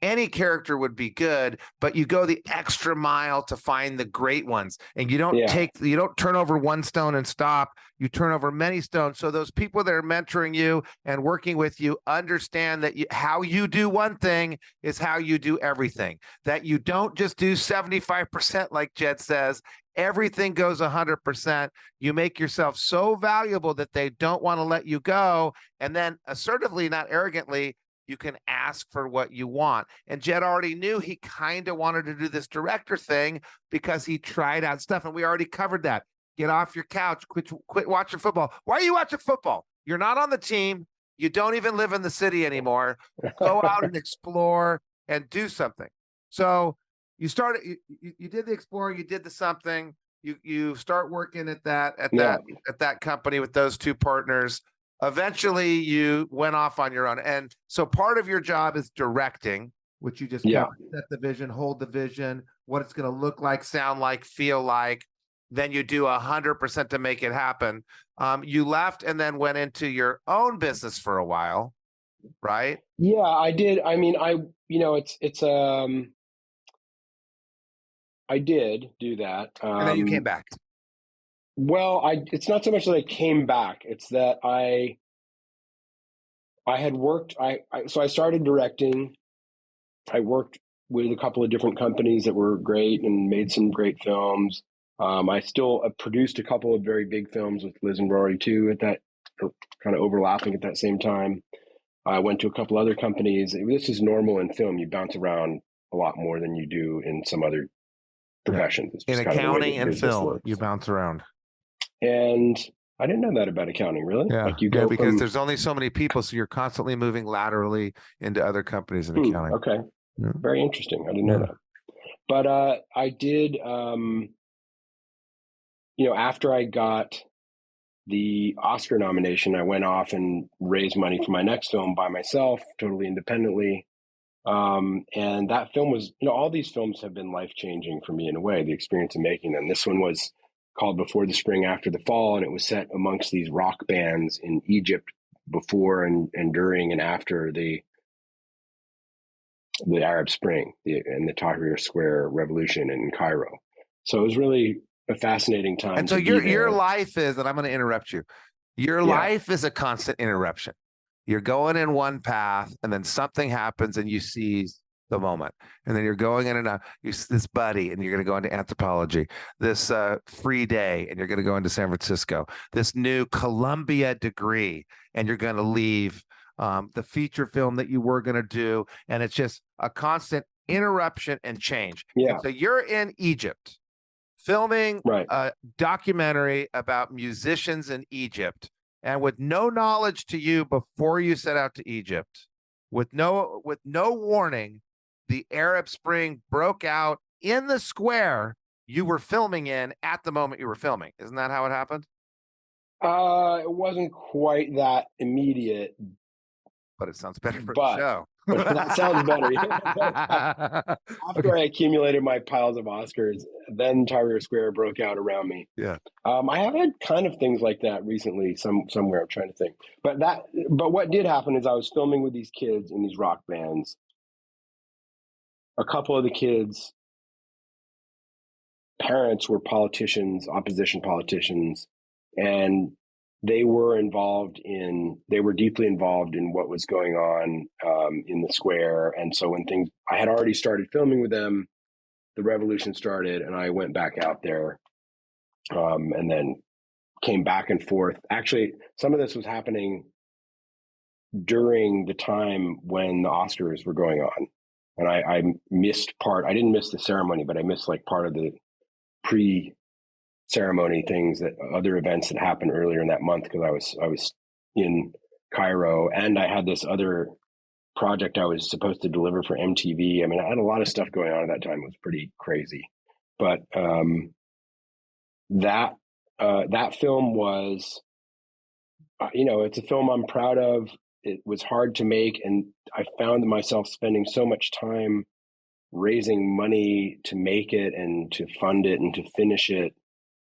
any character would be good, but you go the extra mile to find the great ones, and you don't you don't turn over one stone and stop. You turn over many stones. So those people that are mentoring you and working with you understand that how you do one thing is how you do everything, that you don't just do 75%, like Jed says. Everything goes 100%. You make yourself so valuable that they don't want to let you go. And then assertively, not arrogantly, you can ask for what you want. And Jed already knew he kind of wanted to do this director thing because he tried out stuff. And we already covered that. Get off your couch. Quit watching football. Why are you watching football? You're not on the team. You don't even live in the city anymore. Go out and explore and do something. So you started, you did the exploring, you did the something, you start working at that company with those two partners. Eventually you went off on your own. And so part of your job is directing, which you just set the vision, hold the vision, what it's going to look like, sound like, feel like. Then you do 100% to make it happen. You left and then went into your own business for a while, right? Yeah, I did. I did do that. And then you came back. Well, it's not so much that I came back. It's that I had worked. So I started directing. I worked with a couple of different companies that were great and made some great films. I still produced a couple of very big films with Liz and Rory too, at that kind of overlapping at that same time. I went to a couple other companies. This is normal in film. You bounce around a lot more than you do in some other professions. In accounting and film, you bounce around. And I didn't know that about accounting, really. Yeah, because there's only so many people, so you're constantly moving laterally into other companies in accounting. Okay, very interesting. I didn't know that. But I did, after I got the Oscar nomination, I went off and raised money for my next film by myself, totally independently. And that film was, all these films have been life-changing for me in a way, the experience of making them. This one was called Before the Spring, After the Fall, and it was set amongst these rock bands in Egypt before and during and after the Arab Spring and the Tahrir Square revolution in Cairo. So it was really a fascinating time And so to be your there. life is, and I'm going to interrupt you. Your Yeah. life is a constant interruption. You're going in one path, and then something happens, and you seize the moment. And then you're going in and this buddy, and you're going to go into anthropology. This free day, and you're going to go into San Francisco. This new Columbia degree, and you're going to leave the feature film that you were going to do, and it's just a constant interruption and change. And Yeah. so you're in Egypt filming Right. a documentary about musicians in Egypt, and with no knowledge to you before you set out to Egypt, with no warning, the Arab Spring broke out in the square you were filming in at the moment you were filming. Isn't that how it happened? It wasn't quite that immediate, But it sounds better for the but show. that sounds better. Okay. After I accumulated my piles of Oscars, then Tahrir Square broke out around me. Yeah. I have had kind of things like that recently. Somewhere I'm trying to think, but what did happen is I was filming with these kids in these rock bands. A couple of the kids' parents were politicians, opposition politicians, and they were deeply involved in what was going on in the square. And so I had already started filming with them, the revolution started, and I went back out there, and then came back and forth. Actually, some of this was happening during the time when the Oscars were going on, and I missed part. I didn't miss the ceremony, but I missed like part of the pre-ceremony things, that other events that happened earlier in that month, because I was in Cairo, and I had this other project I was supposed to deliver for MTV. I mean, I had a lot of stuff going on at that time. It was pretty crazy, but that film was, it's a film I'm proud of. It was hard to make, and I found myself spending so much time raising money to make it and to fund it and to finish it,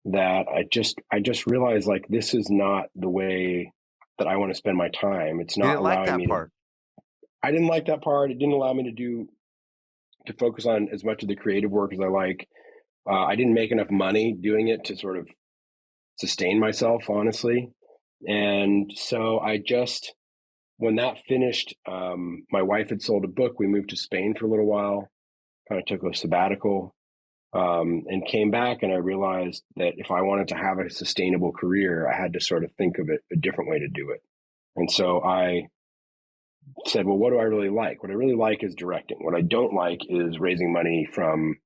that I just realized, like, this is not the way that I want to spend my time. It's You not didn't like allowing that me to. part. I didn't like that part. It didn't allow me to focus on as much of the creative work as I like. I didn't make enough money doing it to sort of sustain myself, honestly. And so when that finished, my wife had sold a book. We moved to Spain for a little while, kind of took a sabbatical, and came back. And I realized that if I wanted to have a sustainable career, I had to sort of think of it a different way to do it. And so I said, well, what do I really like? What I really like is directing. What I don't like is raising money from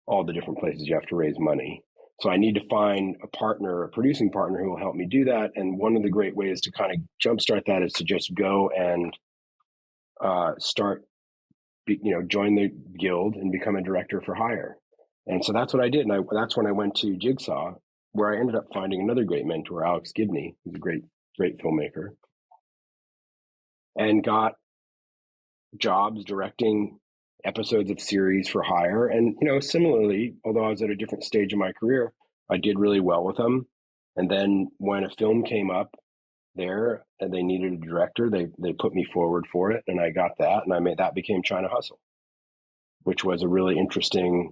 all the different places you have to raise money. So I need to find a partner, a producing partner, who will help me do that. And one of the great ways to kind of jumpstart that is to just go and join the guild and become a director for hire. And so that's what I did. And that's when I went to Jigsaw, where I ended up finding another great mentor, Alex Gibney, who's a great filmmaker, and got jobs directing episodes of series for hire. And, similarly, although I was at a different stage in my career, I did really well with them. And then when a film came up there and they needed a director, they put me forward for it, and I got that, and that became China Hustle, which was a really interesting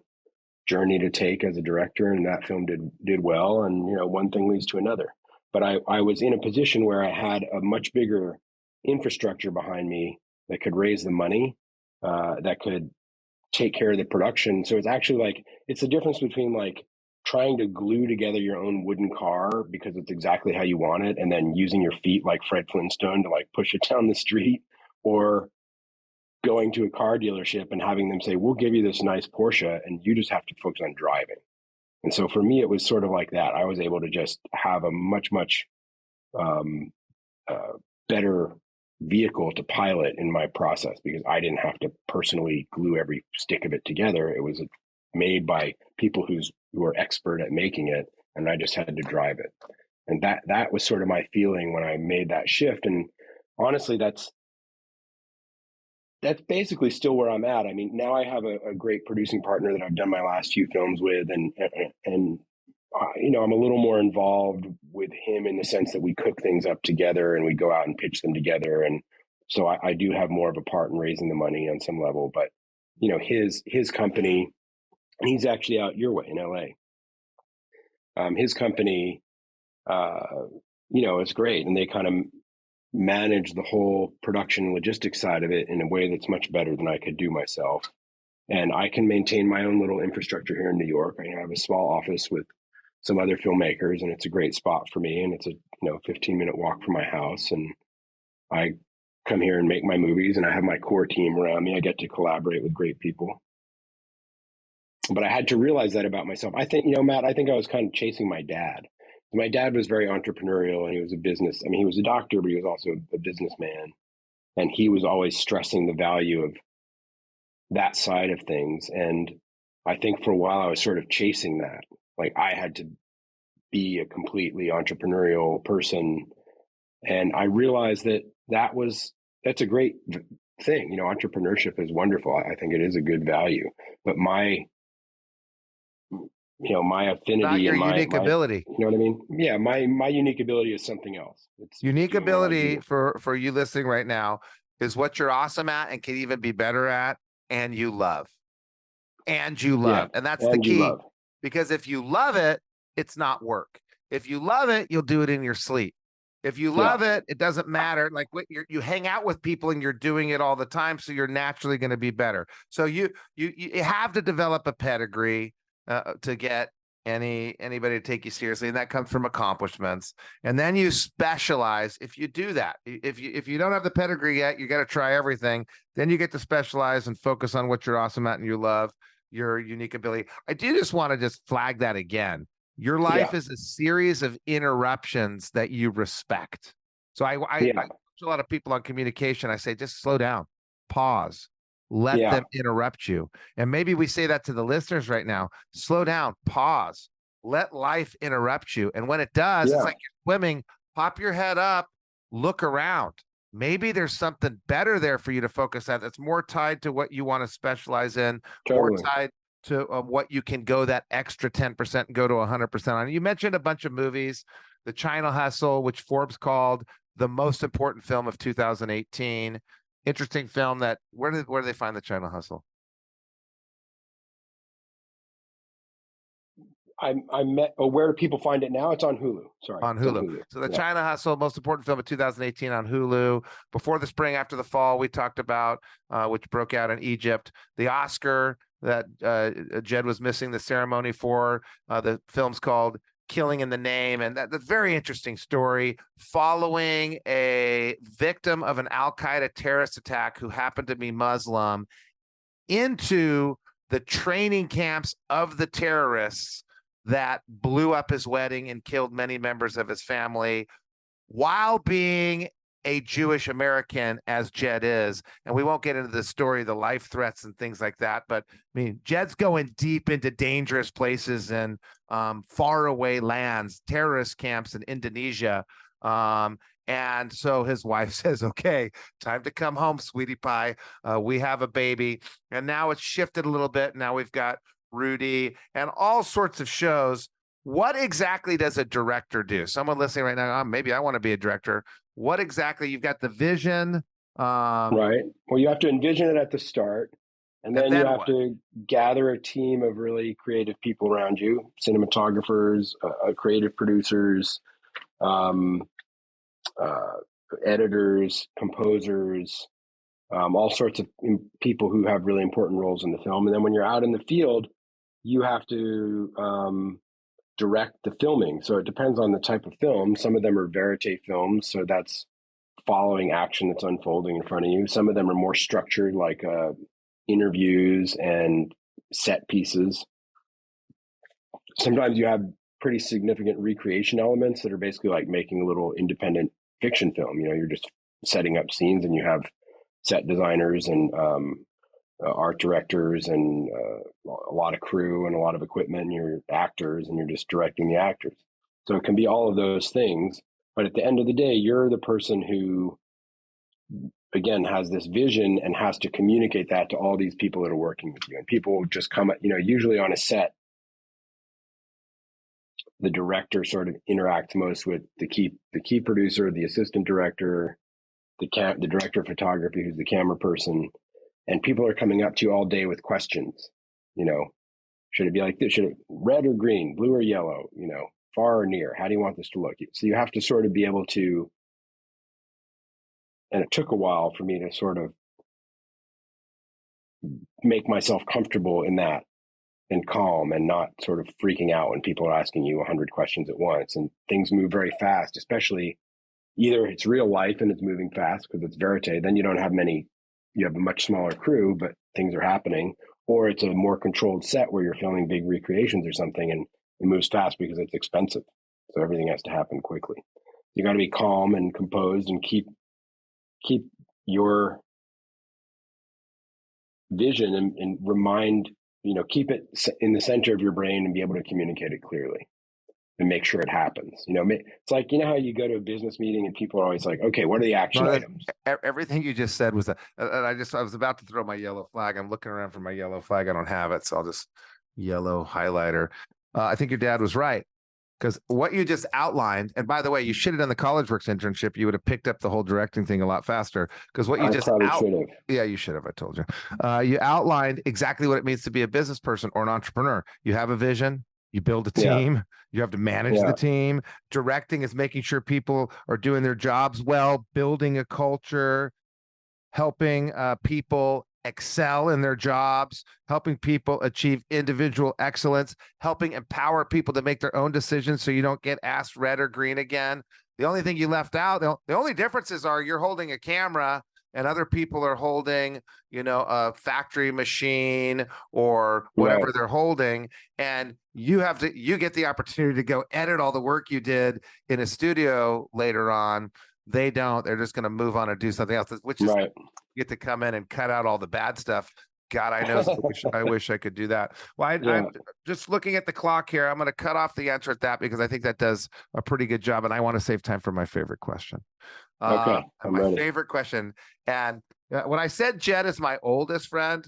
journey to take as a director. And that film did well, and one thing leads to another. But I was in a position where I had a much bigger infrastructure behind me that could raise the money, that could take care of the production. So it's actually like, it's the difference between like trying to glue together your own wooden car because it's exactly how you want it, and then using your feet like Fred Flintstone to like push it down the street, or going to a car dealership and having them say, we'll give you this nice Porsche and you just have to focus on driving. And so for me, it was sort of like that. I was able to just have a much, much better vehicle to pilot in my process, because I didn't have to personally glue every stick of it together. It was made by people who are expert at making it, and I just had to drive it. And that was sort of my feeling when I made that shift. And honestly, that's basically still where I'm at. I mean, now I have a great producing partner that I've done my last few films with, and I'm a little more involved with him in the sense that we cook things up together and we go out and pitch them together. And so I do have more of a part in raising the money on some level. But his company, he's actually out your way in LA. His company, is great, and they kind of manage the whole production and logistics side of it in a way that's much better than I could do myself. And I can maintain my own little infrastructure here in New York. I have a small office with some other filmmakers, and it's a great spot for me. And it's a 15-minute walk from my house, and I come here and make my movies, and I have my core team around me. I get to collaborate with great people. But I had to realize that about myself. I think, Matt, I think I was kind of chasing my dad. My dad was very entrepreneurial, and he was he was a doctor, but he was also a businessman. And he was always stressing the value of that side of things. And I think for a while I was sort of chasing that. Like, I had to be a completely entrepreneurial person. And I realized that's a great thing. Entrepreneurship is wonderful. I think it is a good value, but my affinity, not your and unique ability. You know what I mean? Yeah, my unique ability is something else. It's unique ability for you listening right now is what you're awesome at and can even be better at, and you love. And that's the key. Because if you love it, it's not work. If you love it, you'll do it in your sleep. If you love it, it doesn't matter. Like, you hang out with people and you're doing it all the time, so you're naturally going to be better. So you have to develop a pedigree to get anybody to take you seriously, and that comes from accomplishments. And then you specialize. If you do that, if you don't have the pedigree yet, you got to try everything. Then you get to specialize and focus on what you're awesome at and you love, your unique ability. I do just want to just flag that again. Your life is a series of interruptions that you respect. So I coach a lot of people on communication. I say, just slow down, pause, let them interrupt you. And maybe we say that to the listeners right now. Slow down, pause, let life interrupt you. And when it does, it's like you're swimming, pop your head up, look around. Maybe there's something better there for you to focus on that's more tied to what you want to specialize in, more tied to what you can go that extra 10% and go to 100% on. You mentioned a bunch of movies, The China Hustle, which Forbes called the most important film of 2018. Interesting film. That where do they find The China Hustle? Where do people find it now? It's on Hulu. Sorry. On Hulu. So The China Hustle, most important film of 2018 on Hulu. Before the Spring, After the Fall, we talked about, which broke out in Egypt. The Oscar that Jed was missing the ceremony for. The film's called Killing in the Name. And that's a very interesting story following a victim of an Al-Qaeda terrorist attack who happened to be Muslim into the training camps of the terrorists that blew up his wedding and killed many members of his family while being a Jewish American, as Jed is. And we won't get into the story, the life threats and things like that. But I mean, Jed's going deep into dangerous places and faraway lands, terrorist camps in Indonesia. And so his wife says, okay, time to come home, sweetie pie. We have a baby. And now it's shifted a little bit. Now we've got Rudy and all sorts of shows. What exactly does a director do? Someone listening right now, maybe I want to be a director. What exactly? You've got the vision. Right. Well, you have to envision it at the start. And then you have to gather a team of really creative people around you, cinematographers, creative producers, editors, composers, all sorts of people who have really important roles in the film. And then when you're out in the field, you have to direct the filming. So it depends on the type of film. Some of them are verite films, so that's following action that's unfolding in front of you. Some of them are more structured, like interviews and set pieces. Sometimes you have pretty significant recreation elements that are basically like making a little independent fiction film. You're just setting up scenes, and you have set designers and art directors and a lot of crew and a lot of equipment, and you're actors, and you're just directing the actors. So it can be all of those things. But at the end of the day, you're the person who, again, has this vision and has to communicate that to all these people that are working with you. And people just come, usually on a set, the director sort of interacts most with the key producer, the assistant director, the director of photography, who's the camera person. And people are coming up to you all day with questions, Should it be like this? Should it red or green, blue or yellow? Far or near? How do you want this to look? So you have to sort of be able to, and it took a while for me to sort of make myself comfortable in that and calm and not sort of freaking out when people are asking you 100 questions at once and things move very fast, especially either it's real life and it's moving fast because it's verite, then you have a much smaller crew, but things are happening, or it's a more controlled set where you're filming big recreations or something and it moves fast because it's expensive. So everything has to happen quickly. You got to be calm and composed and keep your vision and remind, keep it in the center of your brain and be able to communicate it clearly and make sure it happens. It's like, how you go to a business meeting and people are always like, okay, what are the action items? Everything you just said was I was about to throw my yellow flag. I'm looking around for my yellow flag. I don't have it. So I'll just yellow highlighter. I think your dad was right. Because what you just outlined, and by the way, you should have done the CollegeWorks internship. You would have picked up the whole directing thing a lot faster. Because what you yeah, you should have. I told you. You outlined exactly what it means to be a business person or an entrepreneur. You have a vision. You build a team. Yeah. You have to manage the team. Directing is making sure people are doing their jobs well, building a culture, helping people excel in their jobs, helping people achieve individual excellence, helping empower people to make their own decisions so you don't get asked red or green again. The only thing you left out, the only differences are you're holding a camera and other people are holding, a factory machine or whatever they're holding. And you get the opportunity to go edit all the work you did in a studio later on. They don't. They're just going to move on and do something else, which is get to come in and cut out all the bad stuff. God, I know. I wish I could do that. Well, I'm just looking at the clock here. I'm going to cut off the answer at that because I think that does a pretty good job. And I want to save time for my favorite question. Okay. My favorite question. And when I said Jed is my oldest friend,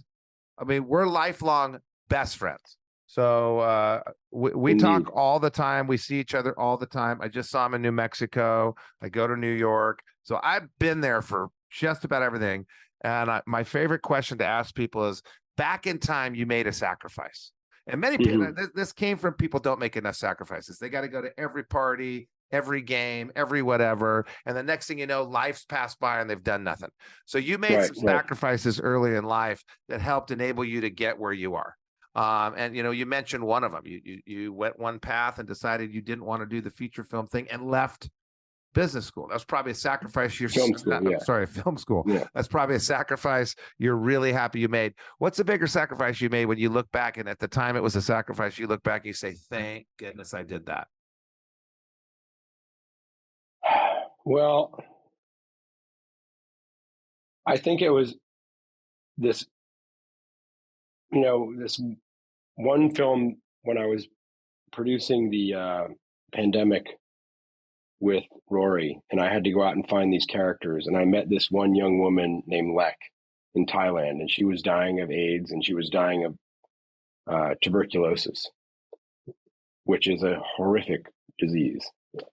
I mean, we're lifelong best friends. So we talk all the time. We see each other all the time. I just saw him in New Mexico. I go to New York. So I've been there for just about everything. And my favorite question to ask people is, back in time, you made a sacrifice. And many people, this came from people don't make enough sacrifices. They got to go to every party, every game, every whatever. And the next thing you know, life's passed by and they've done nothing. So you made some sacrifices early in life that helped enable you to get where you are. And you mentioned one of them. You went one path and decided you didn't want to do the feature film thing and left business school. That's probably a sacrifice. Film school. Yeah. That's probably a sacrifice you're really happy you made. What's a bigger sacrifice you made when you look back? And at the time it was a sacrifice. You look back and you say, thank goodness I did that. Well, I think it was this, this one film when I was producing the pandemic with Rory, and I had to go out and find these characters. And I met this one young woman named Lek in Thailand, and she was dying of AIDS and she was dying of tuberculosis, which is a horrific disease.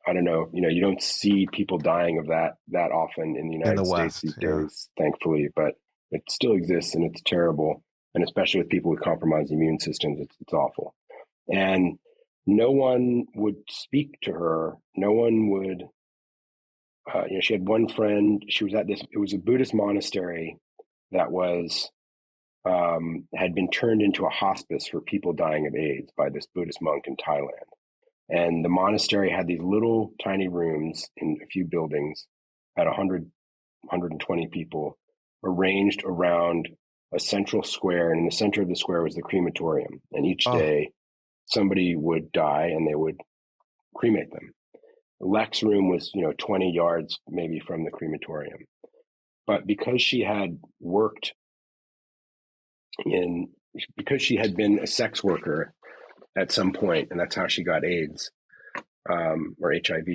I don't know, you don't see people dying of that often in the United States these days, thankfully, but it still exists and it's terrible. And especially with people with compromised immune systems, it's awful. And no one would speak to her. No one would, she had one friend. She was at it was a Buddhist monastery that was, had been turned into a hospice for people dying of AIDS by this Buddhist monk in Thailand. And the monastery had these little tiny rooms in a few buildings, had 100, 120 people arranged around a central square. And in the center of the square was the crematorium. And each day somebody would die and they would cremate them. Lek's room was, 20 yards maybe from the crematorium. But because she had been a sex worker at some point, and that's how she got AIDS or HIV,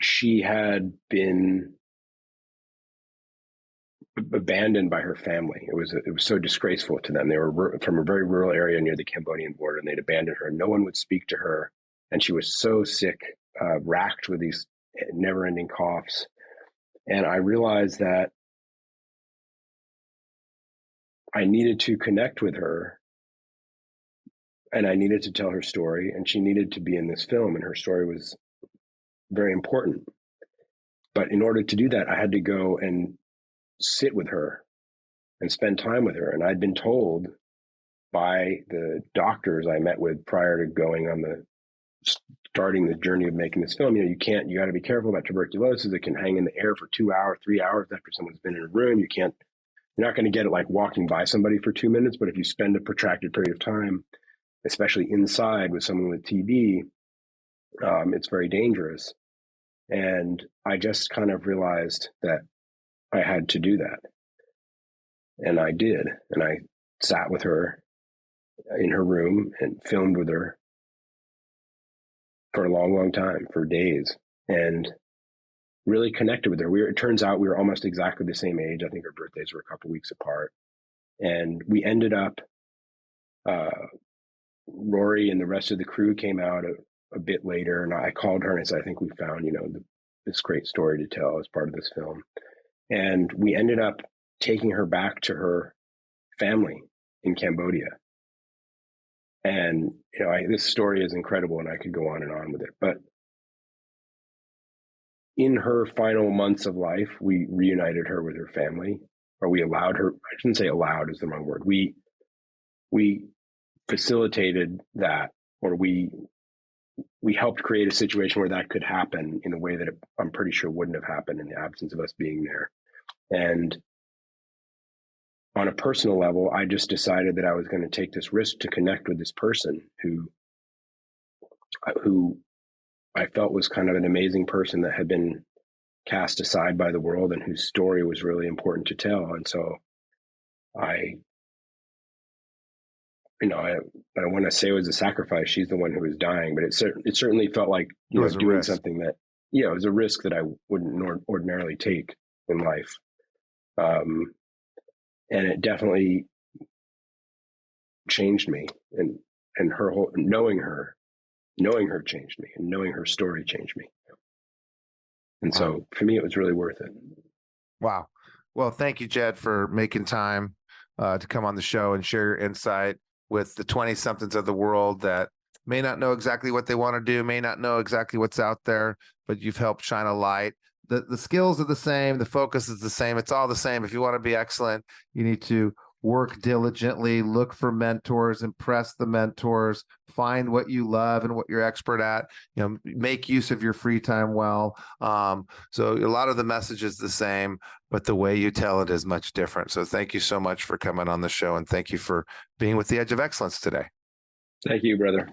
she had been abandoned by her family. It was so disgraceful to them. They were from a very rural area near the Cambodian border, and they'd abandoned her. No one would speak to her, and she was so sick, racked with these never-ending coughs. And I realized that I needed to connect with her, and I needed to tell her story, and she needed to be in this film, and her story was very important. But in order to do that, I had to go and sit with her and spend time with her. And I'd been told by the doctors I met with prior to going on starting the journey of making this film, you got to be careful about tuberculosis. It can hang in the air for 2 hours, 3 hours after someone's been in a room. You're not going to get it like walking by somebody for 2 minutes, but if you spend a protracted period of time, especially inside with someone with TB, it's very dangerous. And I just kind of realized that I had to do that. And I did. And I sat with her in her room and filmed with her for a long, long time, for days, and really connected with her. It turns out we were almost exactly the same age. I think our birthdays were a couple weeks apart. And we ended up, Rory and the rest of the crew came out a bit later, and I called her and I said, I think we found, this great story to tell as part of this film. And we ended up taking her back to her family in Cambodia. And, this story is incredible and I could go on and on with it. But in her final months of life, we reunited her with her family, or we allowed her, I shouldn't say allowed is the wrong word. We facilitated that, or we helped create a situation where that could happen in a way that I'm pretty sure wouldn't have happened in the absence of us being there. And on a personal level, I just decided that I was going to take this risk to connect with this person who I felt was kind of an amazing person that had been cast aside by the world and whose story was really important to tell. And so I don't want to say it was a sacrifice. She's the one who was dying, but it certainly felt like, doing something that, it was a risk that I wouldn't ordinarily take in life. And it definitely changed me, and her whole, knowing her changed me, and knowing her story changed me. And so for me, it was really worth it. Wow. Well, thank you, Jed, for making time to come on the show and share your insight with the 20-somethings of the world that may not know exactly what they want to do, may not know exactly what's out there, but you've helped shine a light. The skills are the same. The focus is the same. It's all the same. If you want to be excellent, you need to work diligently, look for mentors, impress the mentors, find what you love and what you're expert at, make use of your free time well. So a lot of the message is the same, but the way you tell it is much different. So thank you so much for coming on the show, and thank you for being with The Edge of Excellence today. Thank you, brother.